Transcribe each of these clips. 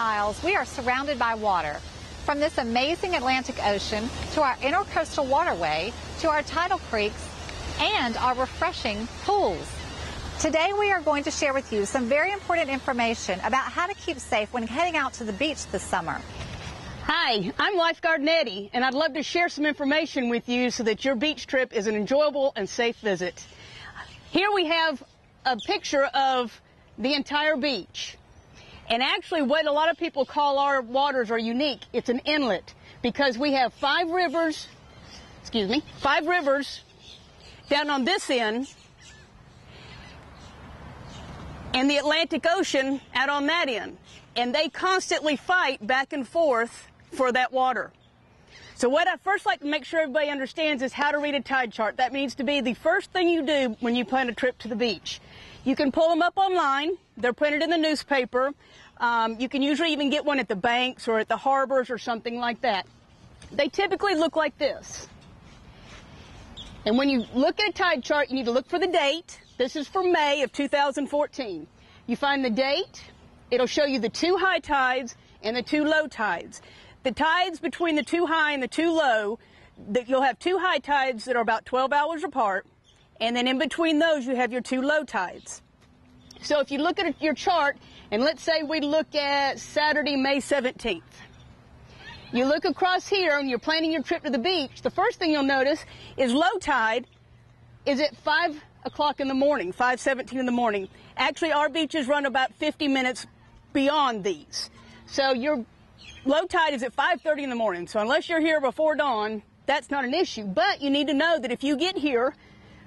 Isles, we are surrounded by water. From this amazing Atlantic Ocean to our intercoastal waterway to our tidal creeks and our refreshing pools. Today we are going to share with you some very important information about how to keep safe when heading out to the beach this summer. Hi, I'm Lifeguard Nettie, and I'd love to share some information with you so that your beach trip is an enjoyable and safe visit. Here we have a picture of the entire beach. And actually what a lot of people call our waters are unique. It's an inlet because we have five rivers down on this end and the Atlantic Ocean out on that end. And they constantly fight back and forth for that water. So what I first like to make sure everybody understands is how to read a tide chart. That needs to be the first thing you do when you plan a trip to the beach. You can pull them up online. They're printed in the newspaper. You can usually even get one at the banks or at the harbors or something like that. They typically look like this. And when you look at a tide chart, you need to look for the date. This is for May of 2014. You find the date. It'll show you the two high tides and the two low tides. The tides between the two high and the two low, you'll have two high tides that are about 12 hours apart, and then in between those you have your two low tides. So if you look at your chart, and let's say we look at Saturday, May 17th. You look across here and you're planning your trip to the beach, the first thing you'll notice is low tide is at 5 o'clock in the morning, 5:17 in the morning. Actually, our beaches run about 50 minutes beyond these. So your low tide is at 5:30 in the morning. So unless you're here before dawn, that's not an issue. But you need to know that if you get here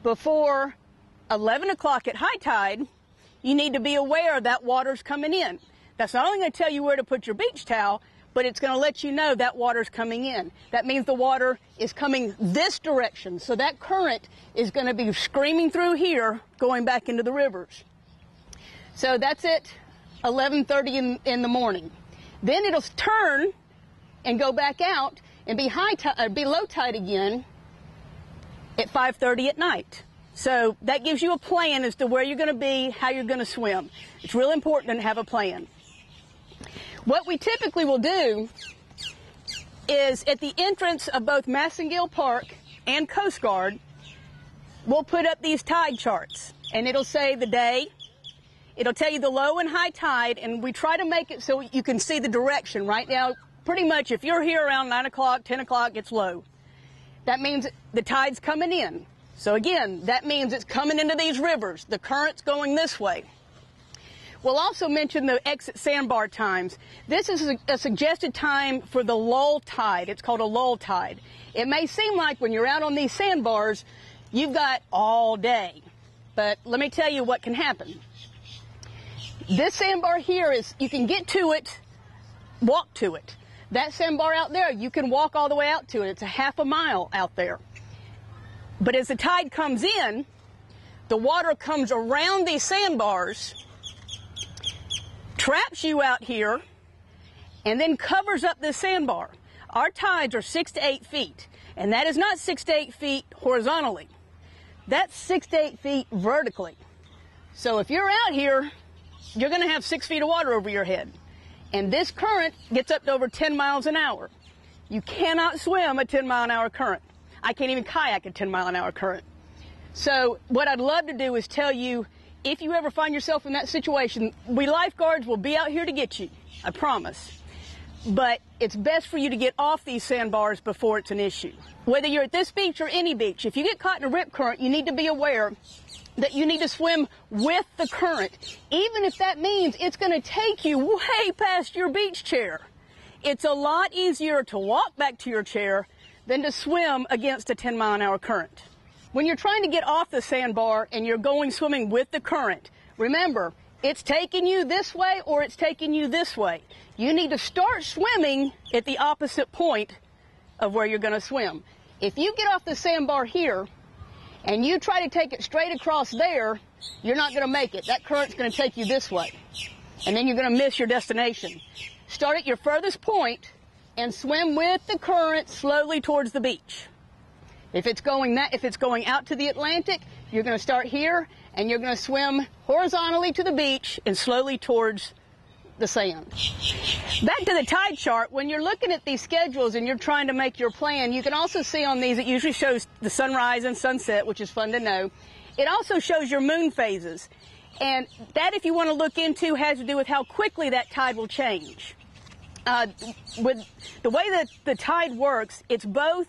before 11 o'clock at high tide, you need to be aware that water's coming in. That's not only going to tell you where to put your beach towel, but it's going to let you know that water's coming in. That means the water is coming this direction. So that current is going to be screaming through here, going back into the rivers. So that's at 11:30 in the morning. Then it'll turn and go back out and be low tide again at 5:30 at night. So that gives you a plan as to where you're going to be, how you're going to swim. It's real important to have a plan. What we typically will do is at the entrance of both Massengill Park and Coast Guard, we'll put up these tide charts, and it'll say the day. It'll tell you the low and high tide, and we try to make it so you can see the direction. Right now, pretty much if you're here around 9 o'clock, 10 o'clock, it's low. That means the tide's coming in. So again, that means it's coming into these rivers. The current's going this way. We'll also mention the exit sandbar times. This is a suggested time for the lull tide. It's called a lull tide. It may seem like when you're out on these sandbars, you've got all day. But let me tell you what can happen. This sandbar here is, you can get to it, walk to it. That sandbar out there, you can walk all the way out to it. It's a half a mile out there. But as the tide comes in, the water comes around these sandbars, traps you out here, and then covers up this sandbar. Our tides are 6 to 8 feet, and that is not 6 to 8 feet horizontally. That's 6 to 8 feet vertically. So if you're out here, you're going to have 6 feet of water over your head. And this current gets up to over 10 miles an hour. You cannot swim a 10-mile-an-hour current. I can't even kayak a 10-mile-an-hour current. So what I'd love to do is tell you, if you ever find yourself in that situation, we lifeguards will be out here to get you, I promise. But it's best for you to get off these sandbars before it's an issue. Whether you're at this beach or any beach, if you get caught in a rip current, you need to be aware that you need to swim with the current, even if that means it's going to take you way past your beach chair. It's a lot easier to walk back to your chair than to swim against a 10-mile-an-hour current. When you're trying to get off the sandbar and you're going swimming with the current, remember, it's taking you this way or it's taking you this way. You need to start swimming at the opposite point of where you're going to swim. If you get off the sandbar here and you try to take it straight across there, you're not going to make it. That current's going to take you this way, and then you're going to miss your destination. Start at your furthest point and swim with the current slowly towards the beach. If it's going out to the Atlantic, you're going to start here and you're going to swim horizontally to the beach and slowly towards the sand. Back to the tide chart, when you're looking at these schedules and you're trying to make your plan, you can also see on these, it usually shows the sunrise and sunset, which is fun to know. It also shows your moon phases. And that, if you want to look into, has to do with how quickly that tide will change. With the way that the tide works, it's both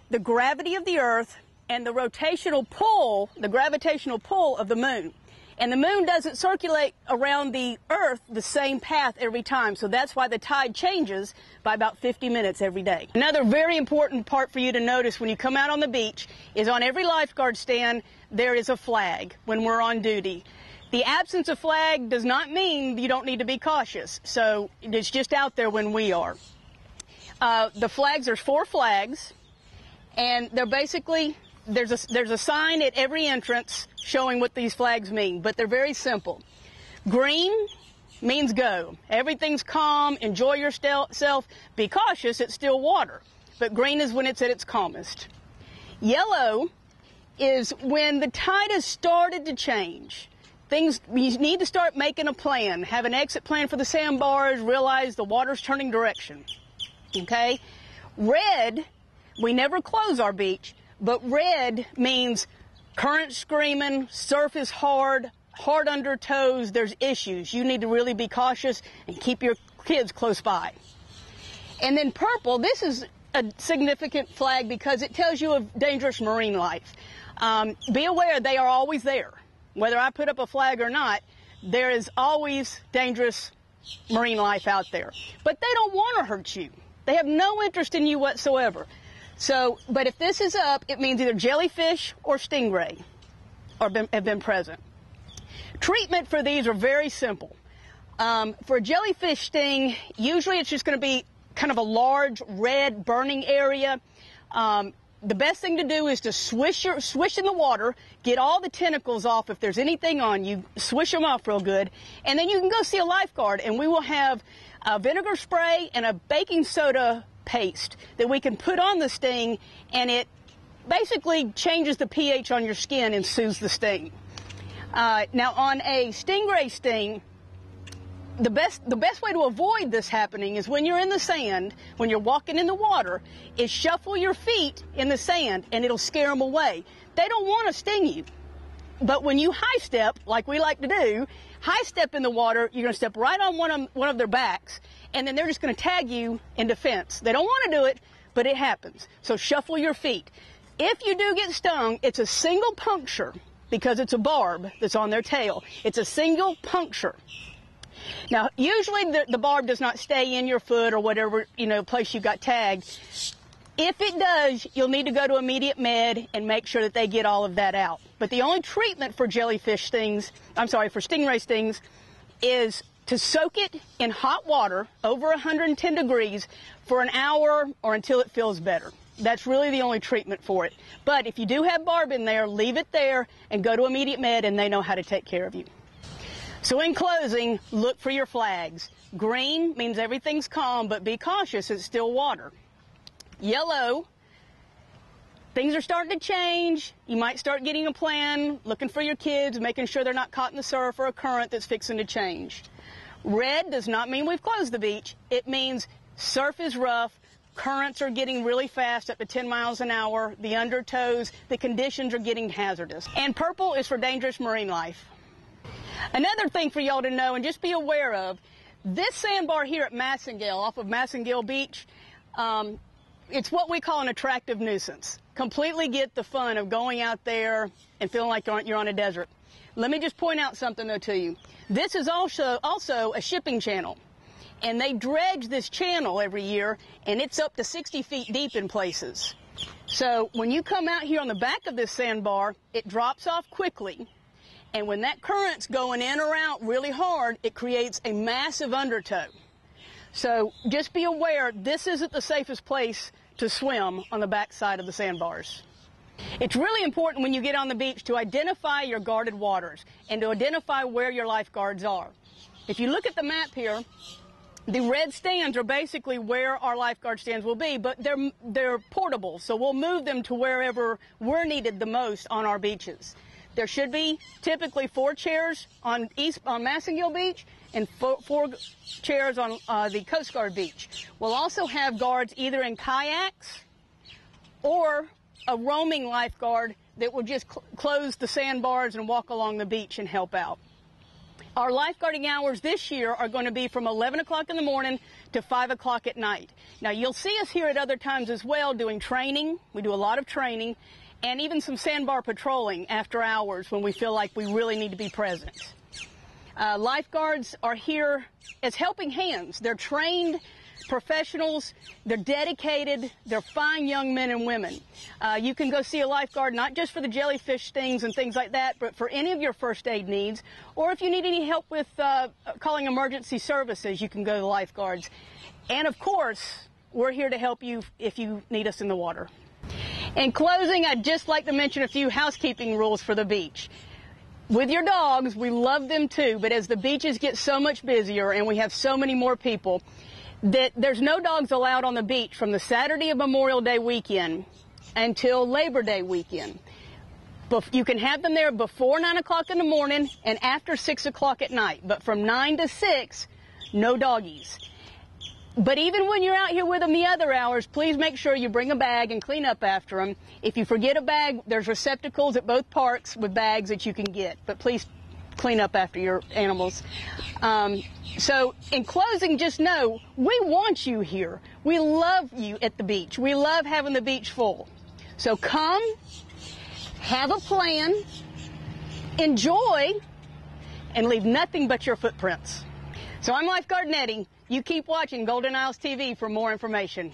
the gravity of the Earth and the rotational pull, the gravitational pull of the moon. And the moon doesn't circulate around the Earth the same path every time, so that's why the tide changes by about 50 minutes every day. Another very important part for you to notice when you come out on the beach is on every lifeguard stand there is a flag when we're on duty. The absence of flag does not mean you don't need to be cautious, so it's just out there when we are. The flags, there's 4 flags, and they're basically, there's a sign at every entrance showing what these flags mean, but they're very simple. Green means go. Everything's calm, enjoy yourself, be cautious, it's still water. But green is when it's at its calmest. Yellow is when the tide has started to change. You need to start making a plan, have an exit plan for the sandbars, realize the water's turning direction, okay? Red, we never close our beach, but red means current screaming, surf is hard under toes, there's issues. You need to really be cautious and keep your kids close by. And then purple, this is a significant flag because it tells you of dangerous marine life. Be aware they are always there. Whether I put up a flag or not, there is always dangerous marine life out there. But they don't want to hurt you. They have no interest in you whatsoever. So, but if this is up, it means either jellyfish or stingray have been present. Treatment for these are very simple. For a jellyfish sting, usually it's just going to be kind of a large red burning area. The best thing to do is to swish in the water, get all the tentacles off. If there's anything on you, swish them off real good, and then you can go see a lifeguard, and we will have a vinegar spray and a baking soda paste that we can put on the sting, and it basically changes the pH on your skin and soothes the sting. Now, on a stingray sting, the best way to avoid this happening is when you're in the sand, when you're walking in the water, is shuffle your feet in the sand and it'll scare them away. They don't want to sting you. But when you high step, like we like to do, high step in the water, you're going to step right on one of their backs, and then they're just going to tag you in defense. They don't want to do it, but it happens. So shuffle your feet. If you do get stung, it's a single puncture because it's a barb that's on their tail. It's a single puncture. Now, usually the barb does not stay in your foot or whatever, place you got tagged. If it does, you'll need to go to immediate med and make sure that they get all of that out. But the only treatment for jellyfish stings, for stingray stings, is to soak it in hot water over 110 degrees for an hour or until it feels better. That's really the only treatment for it. But if you do have barb in there, leave it there and go to immediate med, and they know how to take care of you. So in closing, look for your flags. Green means everything's calm, but be cautious, it's still water. Yellow, things are starting to change. You might start getting a plan, looking for your kids, making sure they're not caught in the surf or a current that's fixing to change. Red does not mean we've closed the beach. It means surf is rough, currents are getting really fast, up to 10 miles an hour, the undertows, the conditions are getting hazardous. And purple is for dangerous marine life. Another thing for y'all to know and just be aware of, this sandbar here at Massengale, off of Massengale Beach, it's what we call an attractive nuisance. Completely get the fun of going out there and feeling like you're on a desert. Let me just point out something, though, to you. This is also a shipping channel, and they dredge this channel every year, and it's up to 60 feet deep in places. So when you come out here on the back of this sandbar, it drops off quickly. And when that current's going in or out really hard, it creates a massive undertow. So just be aware, this isn't the safest place to swim on the backside of the sandbars. It's really important when you get on the beach to identify your guarded waters and to identify where your lifeguards are. If you look at the map here, the red stands are basically where our lifeguard stands will be, but they're portable, so we'll move them to wherever we're needed the most on our beaches. There should be typically 4 chairs on Massengale Beach and four chairs on the Coast Guard beach. We'll also have guards either in kayaks or a roaming lifeguard that will just close the sandbars and walk along the beach and help out. Our lifeguarding hours this year are going to be from 11 o'clock in the morning to 5 o'clock at night. Now, you'll see us here at other times as well doing training. We do a lot of training and even some sandbar patrolling after hours when we feel like we really need to be present. Lifeguards are here as helping hands. They're trained professionals, they're dedicated, they're fine young men and women. You can go see a lifeguard not just for the jellyfish stings and things like that, but for any of your first aid needs, or if you need any help with calling emergency services, you can go to the lifeguards. And of course, we're here to help you if you need us in the water. In closing, I'd just like to mention a few housekeeping rules for the beach. With your dogs, we love them too, but as the beaches get so much busier and we have so many more people, that there's no dogs allowed on the beach from the Saturday of Memorial Day weekend until Labor Day weekend. You can have them there before 9 o'clock in the morning and after 6 o'clock at night, but from 9 to 6, no doggies. But even when you're out here with them the other hours, please make sure you bring a bag and clean up after them. If you forget a bag, there's receptacles at both parks with bags that you can get, but please clean up after your animals. So in closing, just know we want you here. We love you at the beach. We love having the beach full. So come, have a plan, enjoy, and leave nothing but your footprints. So I'm Lifeguard Nettie. You keep watching Golden Isles TV for more information.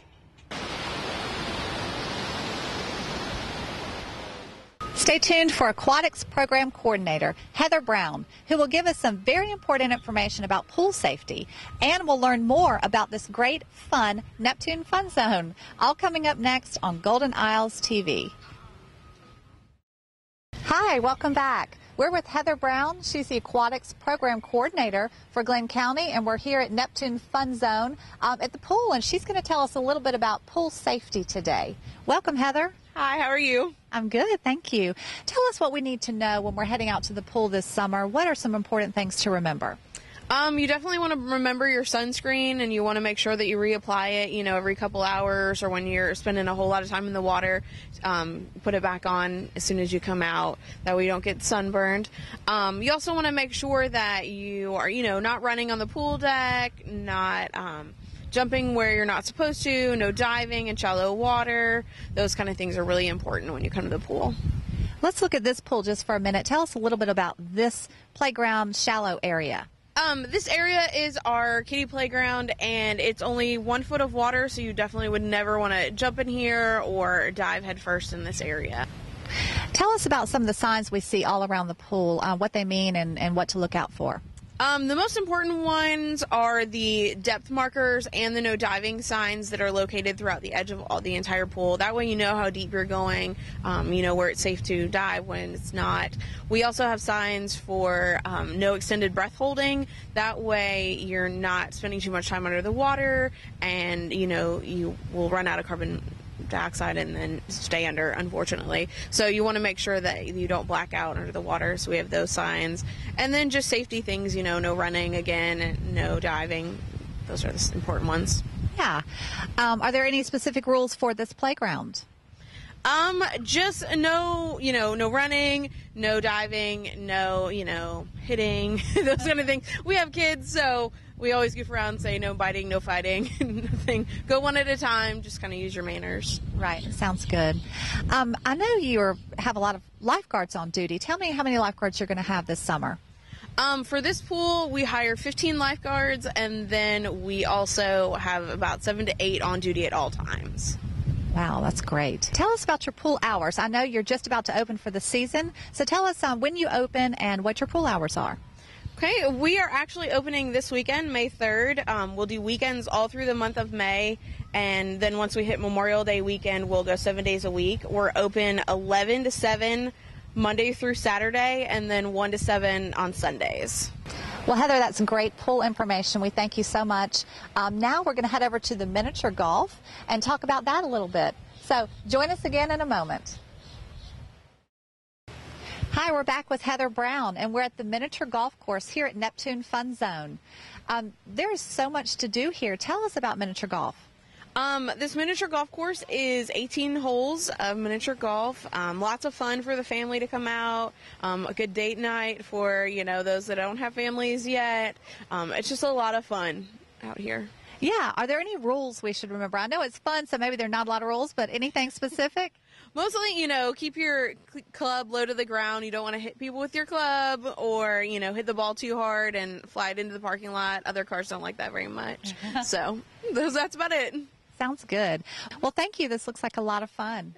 Stay tuned for Aquatics Program Coordinator Heather Brown, who will give us some very important information about pool safety, and we'll learn more about this great, fun Neptune Fun Zone, all coming up next on Golden Isles TV. Hi, welcome back. We're with Heather Brown. She's the Aquatics Program Coordinator for Glenn County, and we're here at Neptune Fun Zone at the pool, and she's going to tell us a little bit about pool safety today. Welcome, Heather. Hi, how are you? I'm good, thank you. Tell us what we need to know when we're heading out to the pool this summer. What are some important things to remember? You definitely want to remember your sunscreen, and you want to make sure that you reapply it, every couple hours, or when you're spending a whole lot of time in the water, put it back on as soon as you come out. That way you don't get sunburned. You also want to make sure that you are, not running on the pool deck, not jumping where you're not supposed to, no diving in shallow water. Those kind of things are really important when you come to the pool. Let's look at this pool just for a minute. Tell us a little bit about this playground shallow area. This area is our kiddie playground, and it's only 1 foot of water, so you definitely would never want to jump in here or dive headfirst in this area. Tell us about some of the signs we see all around the pool, what they mean and what to look out for. The most important ones are the depth markers and the no diving signs that are located throughout the edge of the entire pool. That way you know how deep you're going, you know where it's safe to dive when it's not. We also have signs for no extended breath holding. That way you're not spending too much time under the water, and you will run out of carbon dioxide and then stay under, unfortunately. So you want to make sure that you don't black out under the water. So we have those signs. And then just safety things, no running again, and no diving. Those are the important ones. Yeah. Are there any specific rules for this playground? Just no running, no diving, no, hitting, those kind of things. We have kids, so we always goof around and say no biting, no fighting, nothing. Go one at a time, just kind of use your manners. Right, sounds good. I know you have a lot of lifeguards on duty. Tell me how many lifeguards you're going to have this summer. For this pool, we hire 15 lifeguards, and then we also have about 7 to 8 on duty at all times. Wow, that's great. Tell us about your pool hours. I know you're just about to open for the season, so tell us when you open and what your pool hours are. Okay, we are actually opening this weekend, May 3rd. We'll do weekends all through the month of May, and then once we hit Memorial Day weekend, we'll go 7 days a week. We're open 11 to 7 Monday through Saturday, and then 1 to 7 on Sundays. Well, Heather, that's great pool information. We thank you so much. Now we're going to head over to the miniature golf and talk about that a little bit. So join us again in a moment. Hi, we're back with Heather Brown, and we're at the miniature golf course here at Neptune Fun Zone. There is so much to do here. Tell us about miniature golf. This miniature golf course is 18 holes of miniature golf. Lots of fun for the family to come out. A good date night for, those that don't have families yet. It's just a lot of fun out here. Yeah. Are there any rules we should remember? I know it's fun, so maybe there are not a lot of rules, but anything specific? Mostly, keep your club low to the ground. You don't want to hit people with your club or, hit the ball too hard and fly it into the parking lot. Other cars don't like that very much. So that's about it. Sounds good. Well, thank you. This looks like a lot of fun.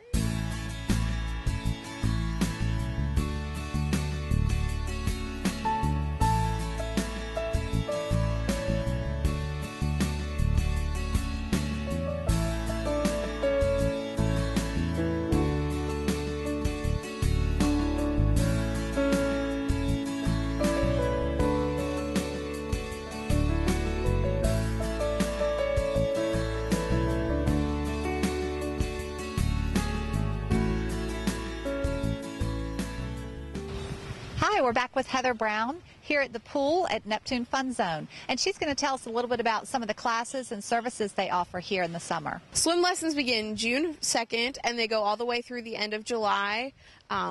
Hi, we're back with Heather Brown here at the pool at Neptune Fun Zone, and she's going to tell us a little bit about some of the classes and services they offer here in the summer. Swim lessons begin June 2nd, and they go all the way through the end of July.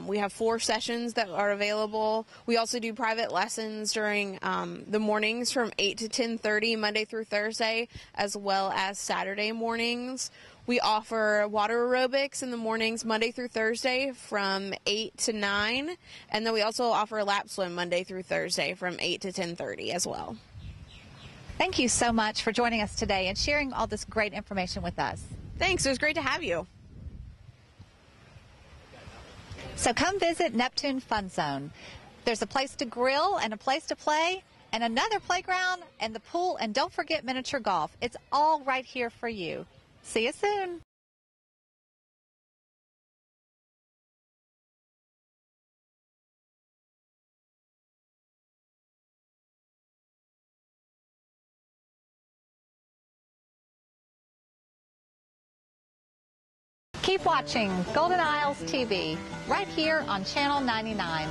We have 4 sessions that are available. We also do private lessons during the mornings from 8 to 10:30, Monday through Thursday, as well as Saturday mornings. We offer water aerobics in the mornings, Monday through Thursday, from 8 to 9. And then we also offer a lap swim Monday through Thursday from 8 to 10:30 as well. Thank you so much for joining us today and sharing all this great information with us. Thanks. It was great to have you. So come visit Neptune Fun Zone. There's a place to grill and a place to play and another playground and the pool, and don't forget miniature golf. It's all right here for you. See you soon. Keep watching Golden Isles TV right here on Channel 99.